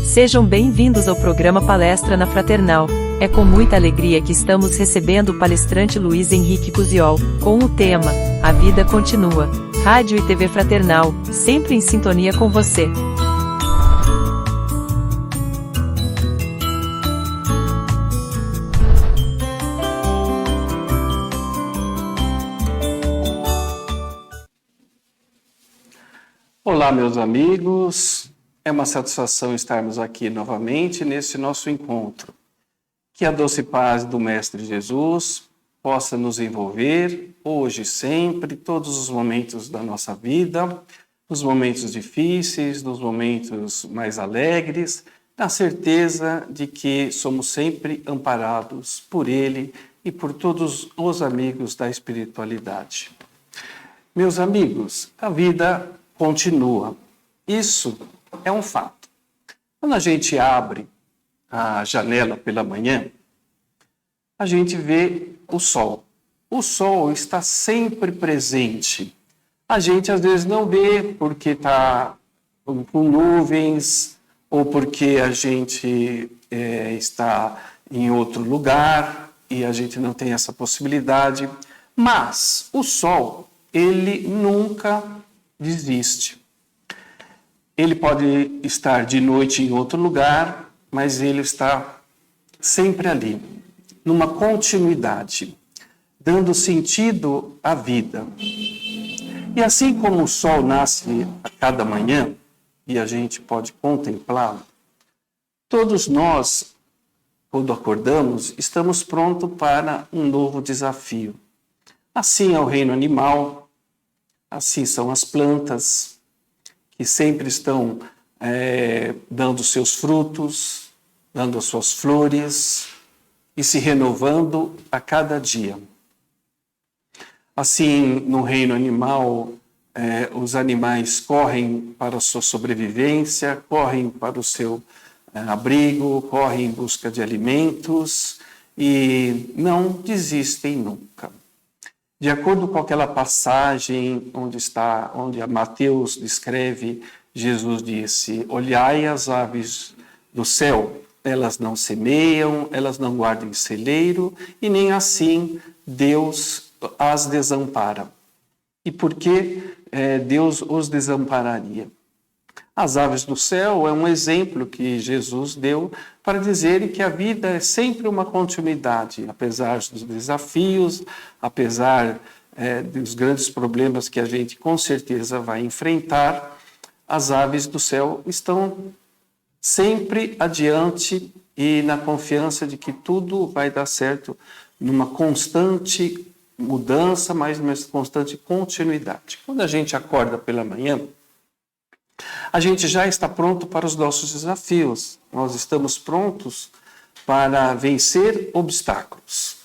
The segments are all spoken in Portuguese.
Sejam bem-vindos ao programa Palestra na Fraternal. É com muita alegria que estamos recebendo o palestrante Luiz Henrique Cusiol, com o tema A Vida Continua. Rádio e TV Fraternal, sempre em sintonia com você. Olá, meus amigos. É uma satisfação estarmos aqui novamente nesse nosso encontro. Que a doce paz do Mestre Jesus possa nos envolver hoje, sempre, todos os momentos da nossa vida, nos momentos difíceis, nos momentos mais alegres, na certeza de que somos sempre amparados por Ele e por todos os amigos da espiritualidade. Meus amigos, a vida continua. Isso é um fato. Quando a gente abre a janela pela manhã, a gente vê o sol. O sol está sempre presente. A gente às vezes não vê porque está com nuvens ou porque a gente está em outro lugar e a gente não tem essa possibilidade. Mas o sol, ele nunca desiste. Ele pode estar de noite em outro lugar, mas ele está sempre ali, numa continuidade, dando sentido à vida. E assim como o sol nasce a cada manhã, e a gente pode contemplá-lo, todos nós, quando acordamos, estamos prontos para um novo desafio. Assim é o reino animal, assim são as plantas, que sempre estão dando seus frutos, dando as suas flores e se renovando a cada dia. Assim, no reino animal, os animais correm para a sua sobrevivência, correm para o seu abrigo, correm em busca de alimentos e não desistem nunca. De acordo com aquela passagem onde a Mateus descreve, Jesus disse: olhai as aves do céu, elas não semeiam, elas não guardam em celeiro, e nem assim Deus as desampara. E por que Deus os desampararia? As aves do céu é um exemplo que Jesus deu para dizer que a vida é sempre uma continuidade, apesar dos desafios, apesar dos grandes problemas que a gente com certeza vai enfrentar, as aves do céu estão sempre adiante e na confiança de que tudo vai dar certo numa constante mudança, mas numa constante continuidade. Quando a gente acorda pela manhã, a gente já está pronto para os nossos desafios. Nós estamos prontos para vencer obstáculos.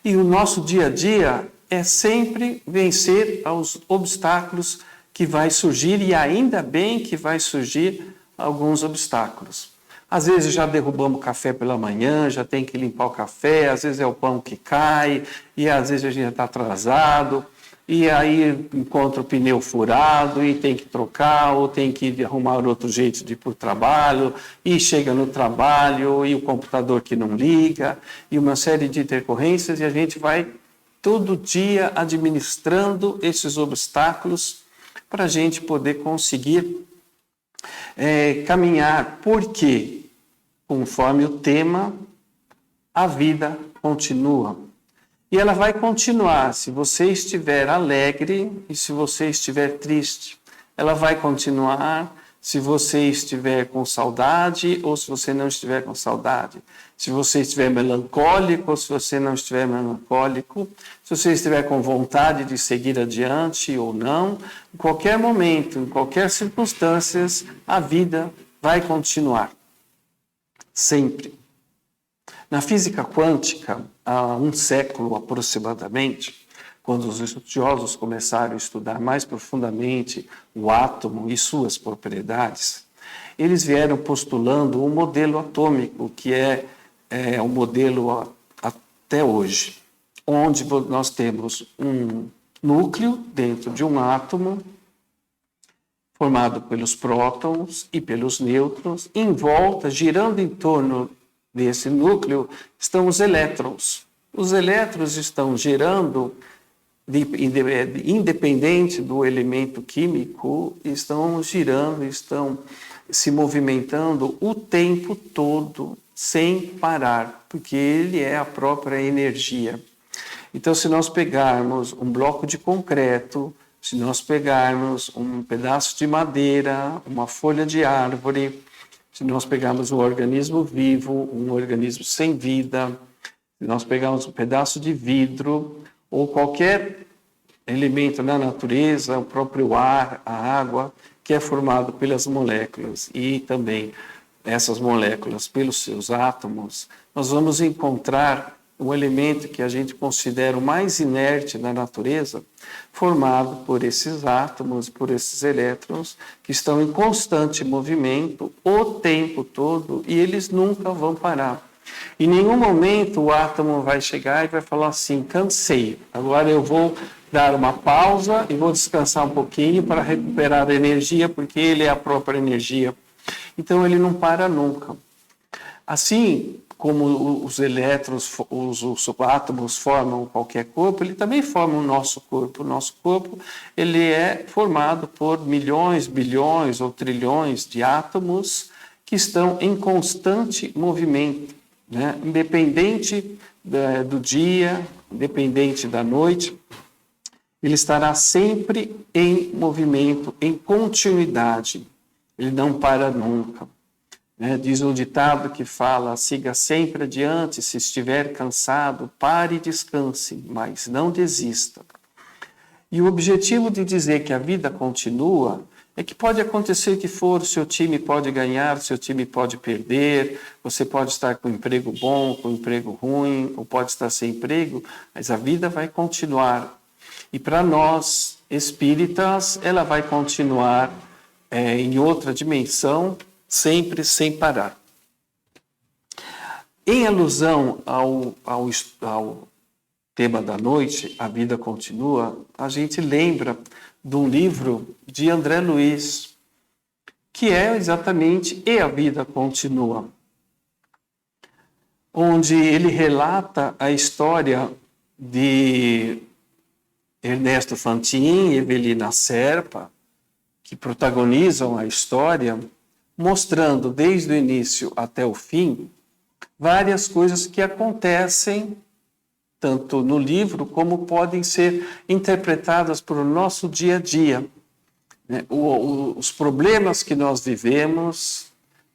E o nosso dia a dia é sempre vencer aos obstáculos que vai surgir, e ainda bem que vai surgir alguns obstáculos. Às vezes já derrubamos o café pela manhã, já tem que limpar o café, às vezes é o pão que cai, e às vezes a gente está atrasado. E aí encontra o pneu furado e tem que trocar, ou tem que arrumar outro jeito de ir para o trabalho, e chega no trabalho, e o computador que não liga, e uma série de intercorrências, e a gente vai todo dia administrando esses obstáculos para a gente poder conseguir caminhar, porque, conforme o tema, a vida continua. E ela vai continuar se você estiver alegre e se você estiver triste. Ela vai continuar se você estiver com saudade ou se você não estiver com saudade. Se você estiver melancólico ou se você não estiver melancólico. Se você estiver com vontade de seguir adiante ou não. Em qualquer momento, em qualquer circunstância, a vida vai continuar. Sempre. Na física quântica, há um século aproximadamente, quando os estudiosos começaram a estudar mais profundamente o átomo e suas propriedades, eles vieram postulando um modelo atômico, que é um modelo até hoje, onde nós temos um núcleo dentro de um átomo formado pelos prótons e pelos nêutrons. Em volta, girando em torno desse núcleo, estão os elétrons. Os elétrons estão girando, independente do elemento químico, estão girando, estão se movimentando o tempo todo, sem parar, porque ele é a própria energia. Então, se nós pegarmos um bloco de concreto, se nós pegarmos um pedaço de madeira, uma folha de árvore, se nós pegarmos um organismo vivo, um organismo sem vida, se nós pegarmos um pedaço de vidro ou qualquer elemento na natureza, o próprio ar, a água, que é formado pelas moléculas e também essas moléculas pelos seus átomos, nós vamos encontrar o elemento que a gente considera o mais inerte da natureza, formado por esses átomos, por esses elétrons, que estão em constante movimento o tempo todo e eles nunca vão parar. Em nenhum momento o átomo vai chegar e vai falar assim, cansei, agora eu vou dar uma pausa e vou descansar um pouquinho para recuperar a energia, porque ele é a própria energia. Então ele não para nunca. Assim como os elétrons, os átomos formam qualquer corpo, ele também forma o nosso corpo. O nosso corpo ele é formado por milhões, bilhões ou trilhões de átomos que estão em constante movimento, né? Independente do dia, independente da noite, ele estará sempre em movimento, em continuidade. Ele não para nunca. Diz um ditado que fala, siga sempre adiante, se estiver cansado, pare e descanse, mas não desista. E o objetivo de dizer que a vida continua é que pode acontecer o que for, seu time pode ganhar, seu time pode perder, você pode estar com um emprego bom, com um emprego ruim, ou pode estar sem emprego, mas a vida vai continuar. E para nós, espíritas, ela vai continuar em outra dimensão, sempre sem parar. Em alusão ao tema da noite, A Vida Continua, a gente lembra de um livro de André Luiz, que é exatamente E a Vida Continua, onde ele relata a história de Ernesto Fantin e Evelina Serpa, que protagonizam a história, mostrando desde o início até o fim várias coisas que acontecem tanto no livro como podem ser interpretadas para o nosso dia a dia. Os problemas que nós vivemos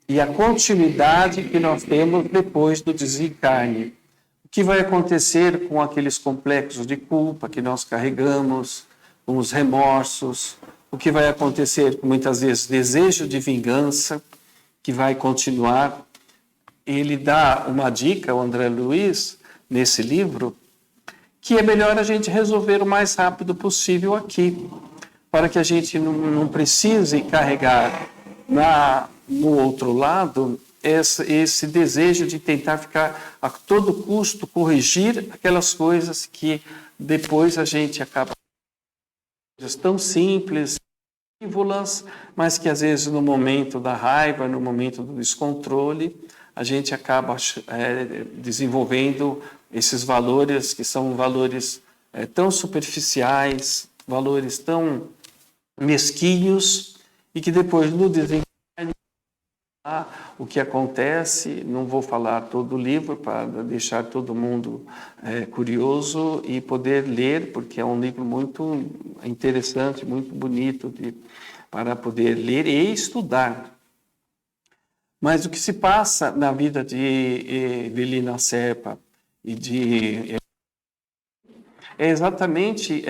e a continuidade que nós temos depois do desencarne. O que vai acontecer com aqueles complexos de culpa que nós carregamos, com os remorsos, o que vai acontecer com muitas vezes desejo de vingança, que vai continuar. Ele dá uma dica, o André Luiz, nesse livro, que é melhor a gente resolver o mais rápido possível aqui, para que a gente não precise carregar no outro lado esse desejo de tentar ficar a todo custo, corrigir aquelas coisas que depois a gente acaba tão simples, frívolas, mas que às vezes no momento da raiva, no momento do descontrole, a gente acaba desenvolvendo esses valores que são valores tão superficiais, valores tão mesquinhos, e que depois no desencarne o que acontece, não vou falar todo o livro para deixar todo mundo curioso e poder ler, porque é um livro muito interessante, muito bonito para poder ler e estudar. Mas o que se passa na vida de Evelina Serpa e é exatamente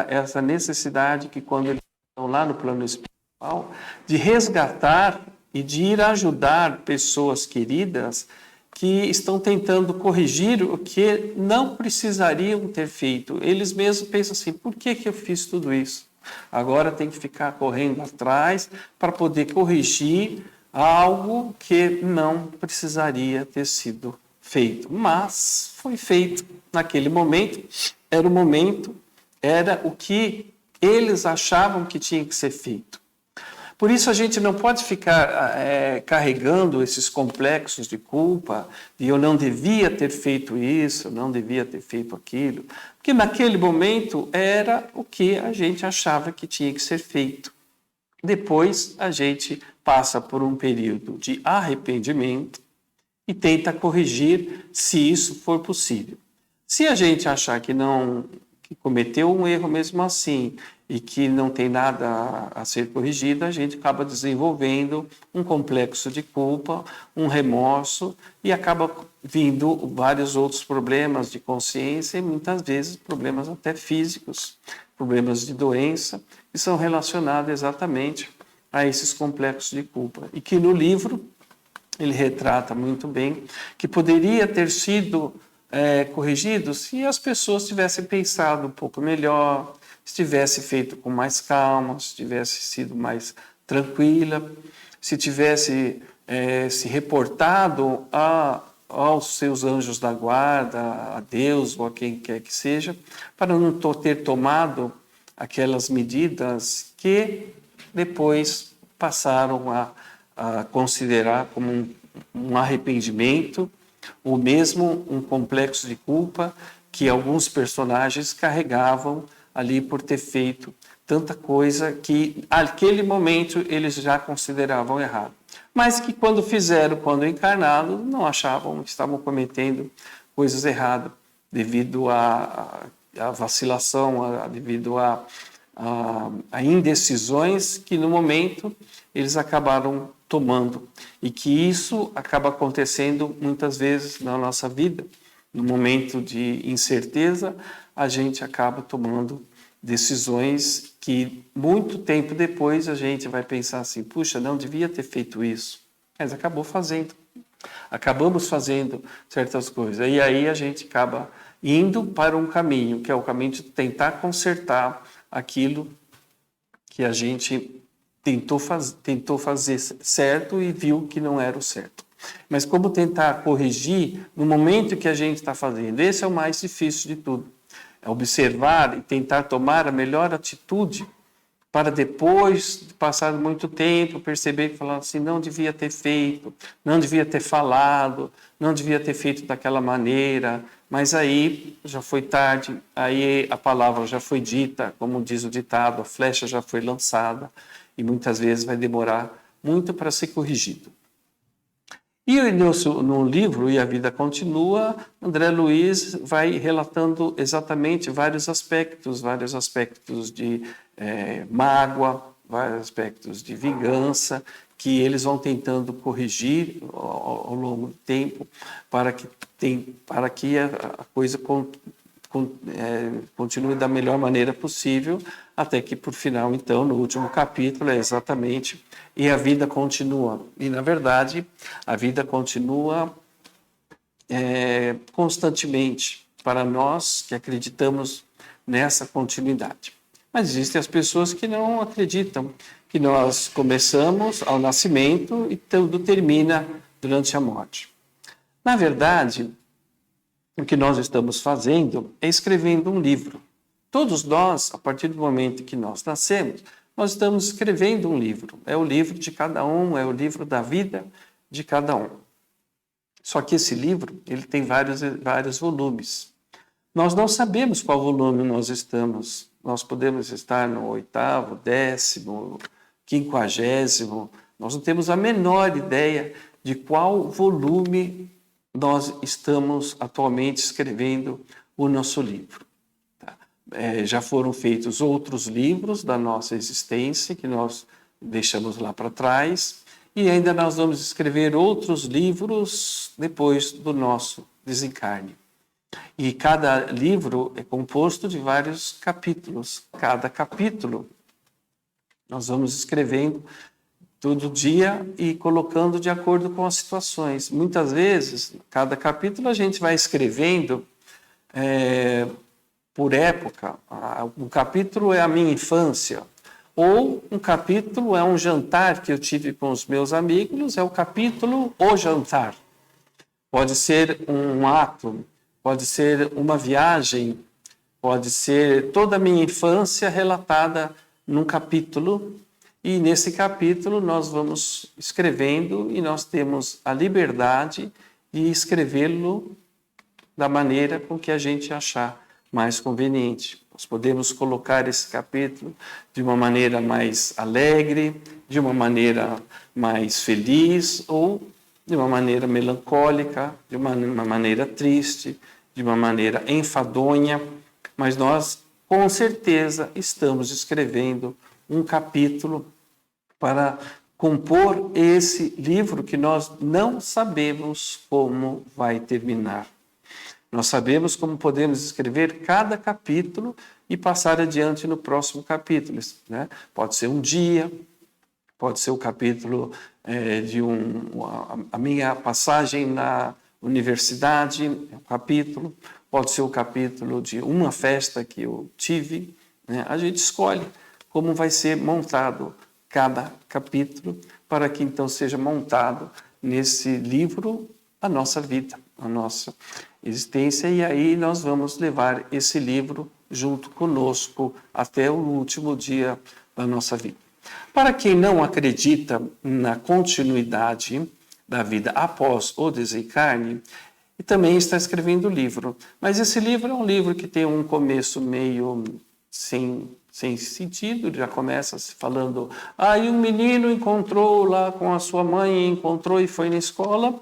essa necessidade que quando eles estão lá no plano espiritual, de resgatar e de ir ajudar pessoas queridas que estão tentando corrigir o que não precisariam ter feito. Eles mesmos pensam assim, por que eu fiz tudo isso? Agora tem que ficar correndo atrás para poder corrigir algo que não precisaria ter sido feito. Mas foi feito naquele momento, era o que eles achavam que tinha que ser feito. Por isso a gente não pode ficar carregando esses complexos de culpa, de eu não devia ter feito isso, não devia ter feito aquilo, porque naquele momento era o que a gente achava que tinha que ser feito. Depois a gente passa por um período de arrependimento e tenta corrigir se isso for possível. Se a gente achar que não, que cometeu um erro mesmo assim e que não tem nada a ser corrigido, a gente acaba desenvolvendo um complexo de culpa, um remorso e acaba vindo vários outros problemas de consciência e muitas vezes problemas até físicos, problemas de doença, que são relacionados exatamente a esses complexos de culpa. E que no livro ele retrata muito bem que poderia ter sido corrigido se as pessoas tivessem pensado um pouco melhor, se tivesse feito com mais calma, se tivesse sido mais tranquila, se tivesse se reportado aos seus anjos da guarda, a Deus ou a quem quer que seja, para não ter tomado aquelas medidas que depois passaram a considerar como um arrependimento ou mesmo um complexo de culpa que alguns personagens carregavam ali por ter feito tanta coisa que naquele momento eles já consideravam errado. Mas que quando fizeram, quando encarnados, não achavam que estavam cometendo coisas erradas devido à vacilação, devido a indecisões que no momento eles acabaram tomando e que isso acaba acontecendo muitas vezes na nossa vida. No momento de incerteza, a gente acaba tomando decisões que muito tempo depois a gente vai pensar assim, puxa, não devia ter feito isso, mas acabou fazendo. Acabamos fazendo certas coisas e aí a gente acaba indo para um caminho, que é o caminho de tentar consertar aquilo que a gente tentou fazer certo e viu que não era o certo. Mas como tentar corrigir no momento que a gente está fazendo? Esse é o mais difícil de tudo. É observar e tentar tomar a melhor atitude para depois de passar muito tempo, perceber que falar assim, não devia ter feito, não devia ter falado, não devia ter feito daquela maneira, mas aí já foi tarde, aí a palavra já foi dita, como diz o ditado, a flecha já foi lançada e muitas vezes vai demorar muito para ser corrigido. E no livro E a Vida Continua, André Luiz vai relatando exatamente vários aspectos de mágoa, vários aspectos de vingança, que eles vão tentando corrigir ao longo do tempo para que a coisa continue da melhor maneira possível, até que, por final, então, no último capítulo, é exatamente E a Vida Continua. E, na verdade, a vida continua constantemente para nós que acreditamos nessa continuidade. Mas existem as pessoas que não acreditam, que nós começamos ao nascimento e tudo termina durante a morte. Na verdade, o que nós estamos fazendo é escrevendo um livro. Todos nós, a partir do momento que nós nascemos, nós estamos escrevendo um livro. É o livro de cada um, é o livro da vida de cada um. Só que esse livro ele tem vários volumes. Nós não sabemos qual volume nós estamos. Nós podemos estar no 8º, 10º, 50º. Nós não temos a menor ideia de qual volume nós estamos atualmente escrevendo o nosso livro. Já foram feitos outros livros da nossa existência que nós deixamos lá para trás e ainda nós vamos escrever outros livros depois do nosso desencarne. E cada livro é composto de vários capítulos. Cada capítulo nós vamos escrevendo todo dia e colocando de acordo com as situações. Muitas vezes, cada capítulo a gente vai escrevendo por época. Um capítulo é a minha infância, ou um capítulo é um jantar que eu tive com os meus amigos, é o capítulo O Jantar. Pode ser um ato, pode ser uma viagem, pode ser toda a minha infância relatada num capítulo, E nesse capítulo nós vamos escrevendo e nós temos a liberdade de escrevê-lo da maneira com que a gente achar mais conveniente. Nós podemos colocar esse capítulo de uma maneira mais alegre, de uma maneira mais feliz ou de uma maneira melancólica, de uma maneira triste, de uma maneira enfadonha, mas nós com certeza estamos escrevendo um capítulo para compor esse livro que nós não sabemos como vai terminar. Nós sabemos como podemos escrever cada capítulo e passar adiante no próximo capítulo, né? Pode ser um dia, pode ser o capítulo de a minha passagem na universidade, um capítulo, pode ser o capítulo de uma festa que eu tive, né? A gente escolhe como vai ser montado cada capítulo para que então seja montado nesse livro a nossa vida, a nossa existência, e aí nós vamos levar esse livro junto conosco até o último dia da nossa vida. Para quem não acredita na continuidade da vida após o desencarne, e também está escrevendo o livro, mas esse livro é um livro que tem um começo meio sem sentido, já começa se falando, aí um menino encontrou lá com a sua mãe, encontrou e foi na escola,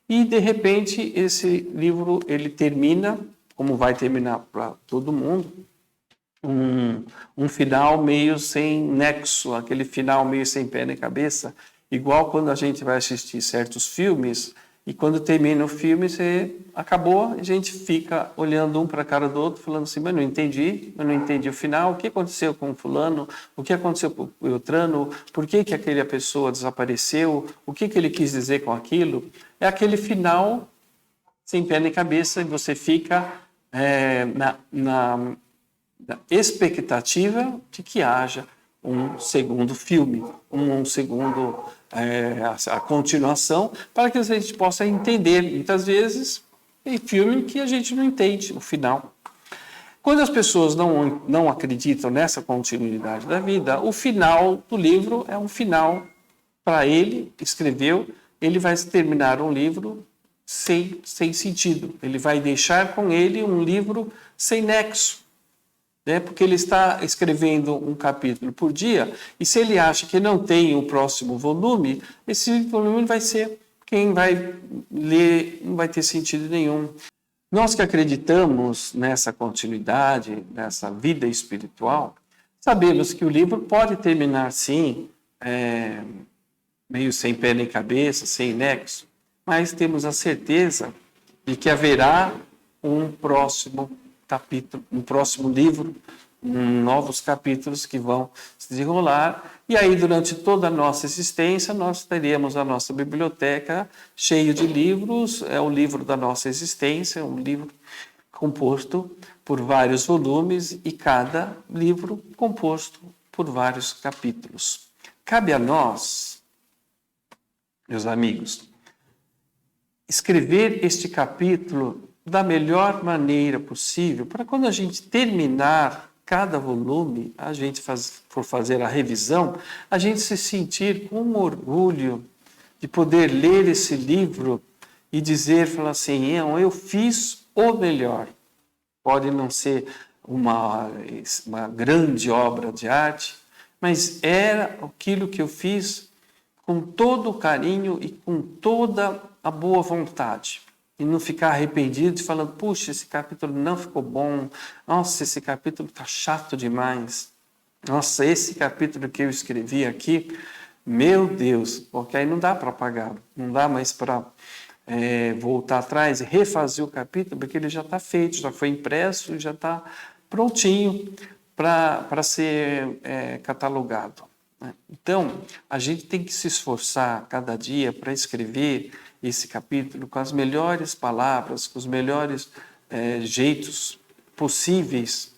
e de repente esse livro ele termina, como vai terminar para todo mundo, um final meio sem nexo, aquele final meio sem pé nem cabeça, igual quando a gente vai assistir certos filmes, e quando termina o filme, você acabou, a gente fica olhando um para a cara do outro, falando assim, mas não entendi o final, o que aconteceu com o fulano, o que aconteceu com o Beltrano, por que aquela pessoa desapareceu, o que ele quis dizer com aquilo. É aquele final sem pé nem cabeça, e você fica na expectativa de que haja um segundo filme, um segundo, a continuação, para que a gente possa entender. Muitas vezes tem filme que a gente não entende o final. Quando as pessoas não acreditam nessa continuidade da vida, o final do livro é um final para ele, escreveu, ele vai terminar um livro sem sentido. Ele vai deixar com ele um livro sem nexo. Porque ele está escrevendo um capítulo por dia, e se ele acha que não tem o próximo volume, esse volume vai ser, quem vai ler não vai ter sentido nenhum. Nós que acreditamos nessa continuidade, nessa vida espiritual, sabemos que o livro pode terminar sim, meio sem pé nem cabeça, sem nexo, mas temos a certeza de que haverá um próximo capítulo, um próximo livro, novos capítulos que vão se desenrolar, e aí durante toda a nossa existência nós teremos a nossa biblioteca cheia de livros, é o livro da nossa existência, um livro composto por vários volumes e cada livro composto por vários capítulos. Cabe a nós, meus amigos, escrever este capítulo da melhor maneira possível, para quando a gente terminar cada volume, a gente for fazer a revisão, a gente se sentir com orgulho de poder ler esse livro e dizer, falar assim, eu fiz o melhor. Pode não ser uma grande obra de arte, mas era aquilo que eu fiz com todo o carinho e com toda a boa vontade. E não ficar arrependido, falando, puxa, esse capítulo não ficou bom, nossa, esse capítulo está chato demais, nossa, esse capítulo que eu escrevi aqui, meu Deus, porque aí não dá para apagar, não dá mais para voltar atrás e refazer o capítulo, porque ele já está feito, já foi impresso, já está prontinho para ser catalogado. Então, a gente tem que se esforçar cada dia para escrever esse capítulo com as melhores palavras, com os melhores jeitos possíveis,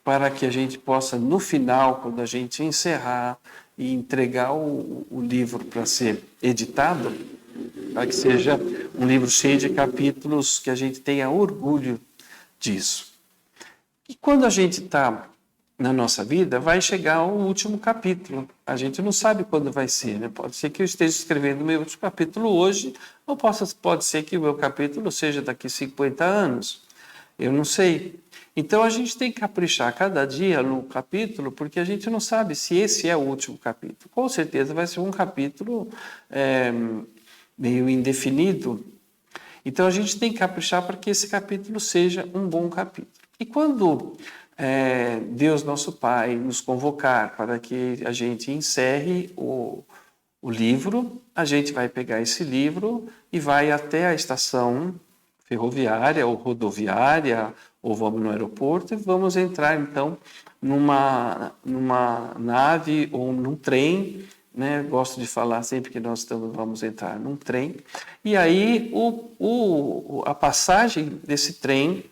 para que a gente possa, no final, quando a gente encerrar e entregar o livro para ser editado, para que seja um livro cheio de capítulos que a gente tenha orgulho disso. E quando a gente está na nossa vida, vai chegar o último capítulo. A gente não sabe quando vai ser, né? Pode ser que eu esteja escrevendo o meu último capítulo hoje, ou pode ser que o meu capítulo seja daqui 50 anos. Eu não sei. Então a gente tem que caprichar cada dia no capítulo, porque a gente não sabe se esse é o último capítulo. Com certeza vai ser um capítulo meio indefinido. Então a gente tem que caprichar para que esse capítulo seja um bom capítulo. E quando Deus, nosso Pai, nos convocar para que a gente encerre o livro, a gente vai pegar esse livro e vai até a estação ferroviária ou rodoviária, ou vamos no aeroporto e vamos entrar, então, numa nave ou num trem, né? Gosto de falar sempre que nós vamos entrar num trem. E aí, a passagem desse trem,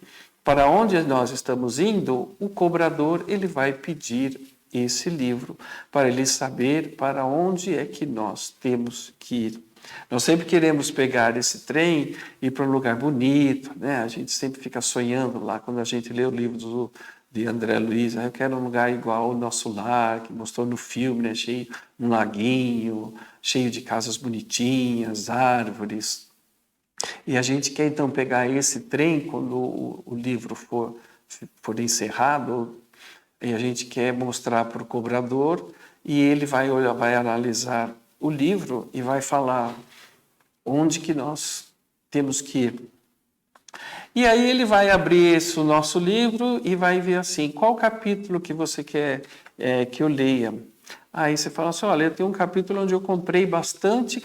para onde nós estamos indo, o cobrador ele vai pedir esse livro para ele saber para onde é que nós temos que ir. Nós sempre queremos pegar esse trem e ir para um lugar bonito, né? A gente sempre fica sonhando lá, quando a gente lê o livro de André Luiz, eu quero um lugar igual ao nosso lar, que mostrou no filme, né? Cheio, um laguinho, cheio de casas bonitinhas, árvores. E a gente quer então pegar esse trem quando o livro for encerrado, e a gente quer mostrar para o cobrador, e ele vai olhar, vai analisar o livro e vai falar onde que nós temos que ir. E aí ele vai abrir o nosso livro e vai ver assim, qual capítulo que você quer que eu leia? Aí você fala assim, olha, eu tenho um capítulo onde eu comprei bastante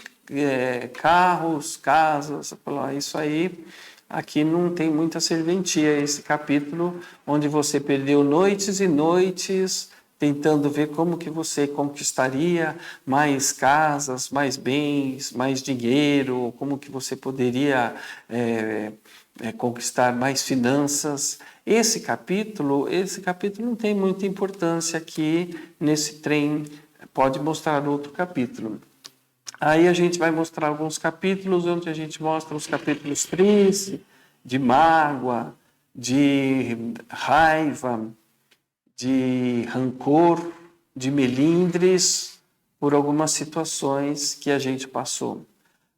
carros, casas. Você fala, isso aí, aqui não tem muita serventia, esse capítulo onde você perdeu noites e noites tentando ver como que você conquistaria mais casas, mais bens, mais dinheiro, como que você poderia conquistar mais finanças. Esse capítulo não tem muita importância aqui nesse trem, pode mostrar outro capítulo. Aí a gente vai mostrar alguns capítulos, onde a gente mostra os capítulos tristes, de mágoa, de raiva, de rancor, de melindres por algumas situações que a gente passou.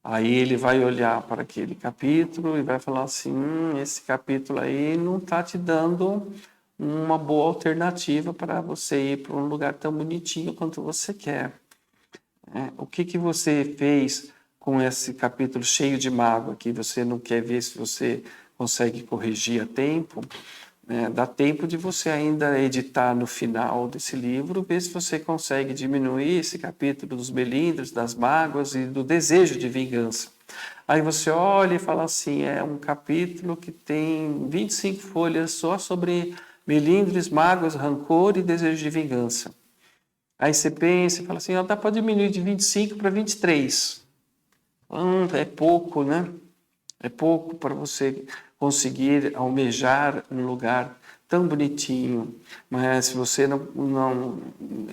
Aí ele vai olhar para aquele capítulo e vai falar assim, esse capítulo aí não está te dando uma boa alternativa para você ir para um lugar tão bonitinho quanto você quer. O que você fez com esse capítulo cheio de mágoa, que você não quer ver se você consegue corrigir a tempo? Dá tempo de você ainda editar no final desse livro, ver se você consegue diminuir esse capítulo dos melindres, das mágoas e do desejo de vingança. Aí você olha e fala assim, é um capítulo que tem 25 folhas só sobre melindres, mágoas, rancor e desejo de vingança. Aí você pensa e fala assim, dá para diminuir de 25 para 23. É pouco, né? É pouco para você conseguir almejar um lugar tão bonitinho. Mas se você não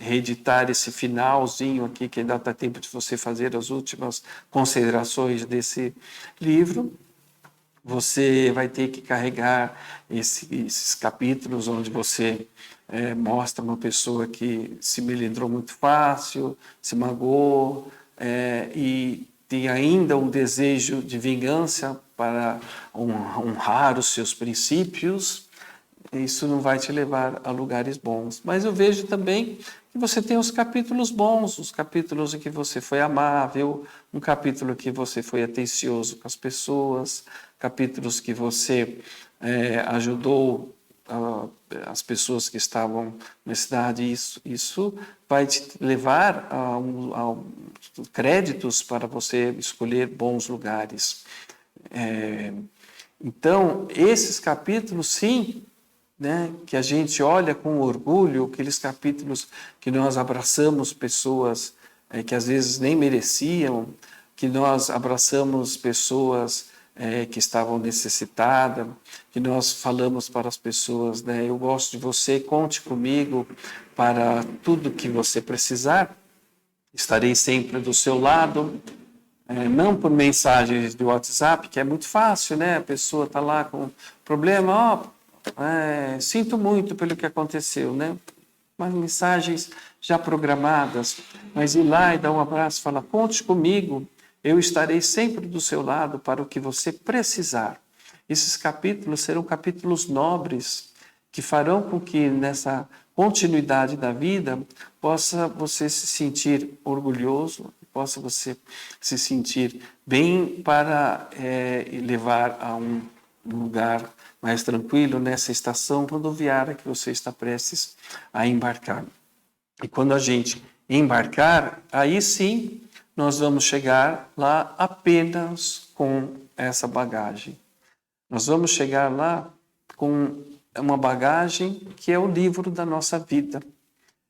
reeditar esse finalzinho aqui, que ainda dá tempo de você fazer as últimas considerações desse livro, você vai ter que carregar esses capítulos onde você mostra uma pessoa que se melindrou muito fácil, se magoou e tem ainda um desejo de vingança para honrar os seus princípios. Isso não vai te levar a lugares bons. Mas eu vejo também que você tem os capítulos bons, os capítulos em que você foi amável, um capítulo que você foi atencioso com as pessoas, capítulos que você ajudou as pessoas que estavam na cidade. Isso vai te levar a créditos para você escolher bons lugares. Então, esses capítulos, sim, né, que a gente olha com orgulho, aqueles capítulos que nós abraçamos pessoas que às vezes nem mereciam, que nós abraçamos pessoas que estavam necessitadas, que nós falamos para as pessoas, né, eu gosto de você, conte comigo para tudo que você precisar, estarei sempre do seu lado. Não por mensagens de WhatsApp, que é muito fácil, né? A pessoa está lá com problema, sinto muito pelo que aconteceu, né? umas mensagens já programadas, mas ir lá e dar um abraço e falar: conte comigo, eu estarei sempre do seu lado para o que você precisar. Esses capítulos serão capítulos nobres, que farão com que nessa continuidade da vida possa você se sentir orgulhoso, possa você se sentir bem para levar a um lugar mais tranquilo nessa estação rodoviária que você está prestes a embarcar. E quando a gente embarcar, aí sim nós vamos chegar lá apenas com essa bagagem. Nós vamos chegar lá com uma bagagem que é o livro da nossa vida.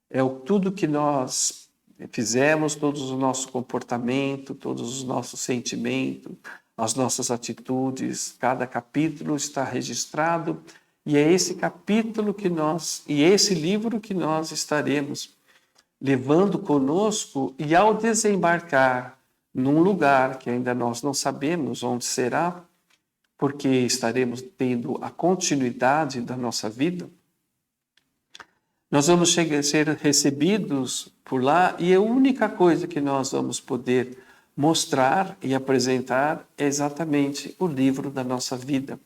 É tudo que nós fizemos, todo o nosso comportamento, todos os nossos sentimentos, as nossas atitudes. Cada capítulo está registrado e é esse capítulo e esse livro que nós estaremos levando conosco, e ao desembarcar num lugar que ainda nós não sabemos onde será, porque estaremos tendo a continuidade da nossa vida, nós vamos ser recebidos por lá e a única coisa que nós vamos poder mostrar e apresentar é exatamente o livro da nossa vida.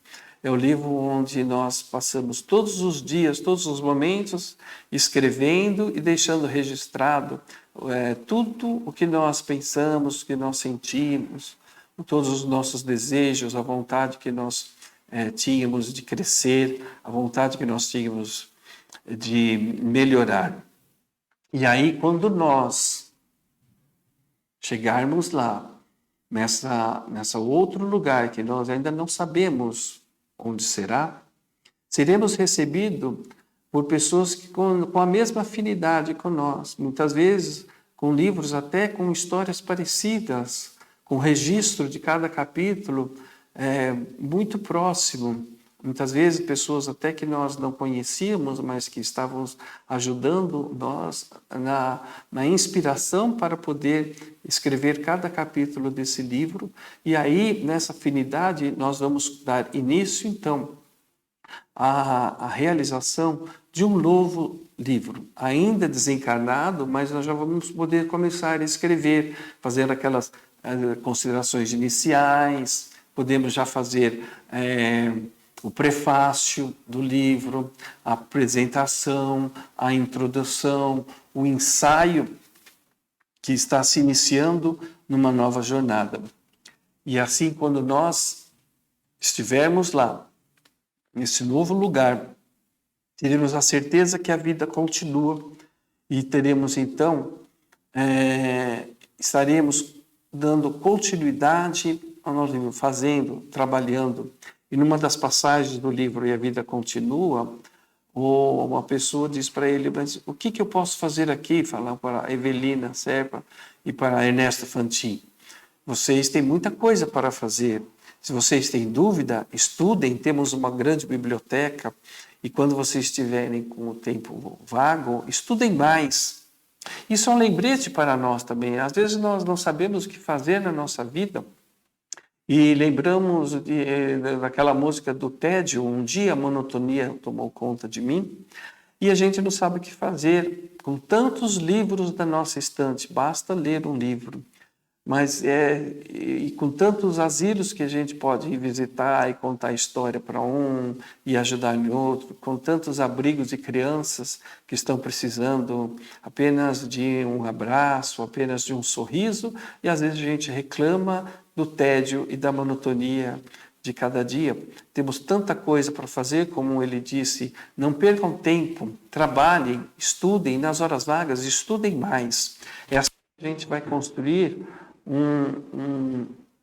É o livro onde nós passamos todos os dias, todos os momentos, escrevendo e deixando registrado tudo o que nós pensamos, o que nós sentimos, todos os nossos desejos, a vontade que nós tínhamos de crescer, a vontade que nós tínhamos de melhorar. E aí, quando nós chegarmos lá, nessa outro lugar que nós ainda não sabemos onde será, seremos recebidos por pessoas que com a mesma afinidade com nós, muitas vezes com livros até com histórias parecidas, com registro de cada capítulo muito próximo. Muitas vezes pessoas até que nós não conhecíamos, mas que estavam ajudando nós na inspiração para poder escrever cada capítulo desse livro. E aí, nessa afinidade, nós vamos dar início, então, à realização de um novo livro, ainda desencarnado, mas nós já vamos poder começar a escrever, fazendo aquelas considerações iniciais, podemos já fazer o prefácio do livro, a apresentação, a introdução, o ensaio que está se iniciando numa nova jornada. E assim, quando nós estivermos lá, nesse novo lugar, teremos a certeza que a vida continua e teremos então, estaremos dando continuidade ao nosso livro, fazendo, trabalhando. E numa das passagens do livro E a Vida Continua, uma pessoa diz para ele: mas o que eu posso fazer aqui? Falar para a Evelina Serpa e para a Ernesto Fantin. Vocês têm muita coisa para fazer. Se vocês têm dúvida, estudem, temos uma grande biblioteca. E quando vocês estiverem com o tempo vago, estudem mais. Isso é um lembrete para nós também. Às vezes nós não sabemos o que fazer na nossa vida. E lembramos daquela música do tédio: um dia a monotonia tomou conta de mim, e a gente não sabe o que fazer com tantos livros da nossa estante. Basta ler um livro, mas e com tantos asilos que a gente pode ir visitar e contar história para um e ajudar em outro, com tantos abrigos de crianças que estão precisando apenas de um abraço, apenas de um sorriso, e às vezes a gente reclama do tédio e da monotonia de cada dia. Temos tanta coisa para fazer, como ele disse: não percam tempo, trabalhem, estudem, nas horas vagas, estudem mais. É assim que a gente vai construir,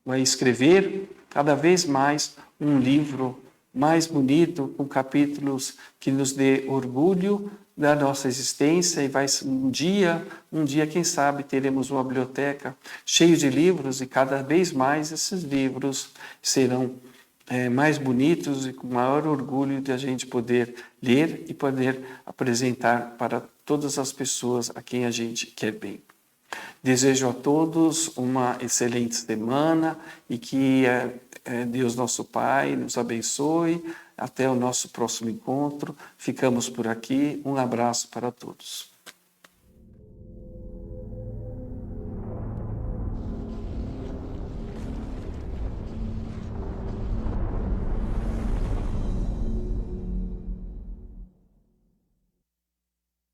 vai escrever cada vez mais um livro mais bonito, com capítulos que nos dê orgulho da nossa existência, e vai um dia, quem sabe, teremos uma biblioteca cheia de livros, e cada vez mais esses livros serão mais bonitos e com maior orgulho de a gente poder ler e poder apresentar para todas as pessoas a quem a gente quer bem. Desejo a todos uma excelente semana e que Deus nosso Pai nos abençoe. Até o nosso próximo encontro. Ficamos por aqui. Um abraço para todos.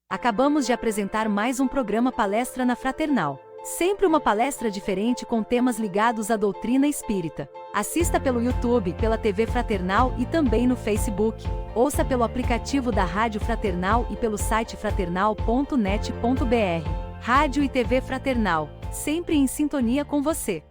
Acabamos de apresentar mais um programa Palestra na Fraternal. Sempre uma palestra diferente com temas ligados à doutrina espírita. Assista pelo YouTube, pela TV Fraternal e também no Facebook. Ouça pelo aplicativo da Rádio Fraternal e pelo site fraternal.net.br. Rádio e TV Fraternal, sempre em sintonia com você.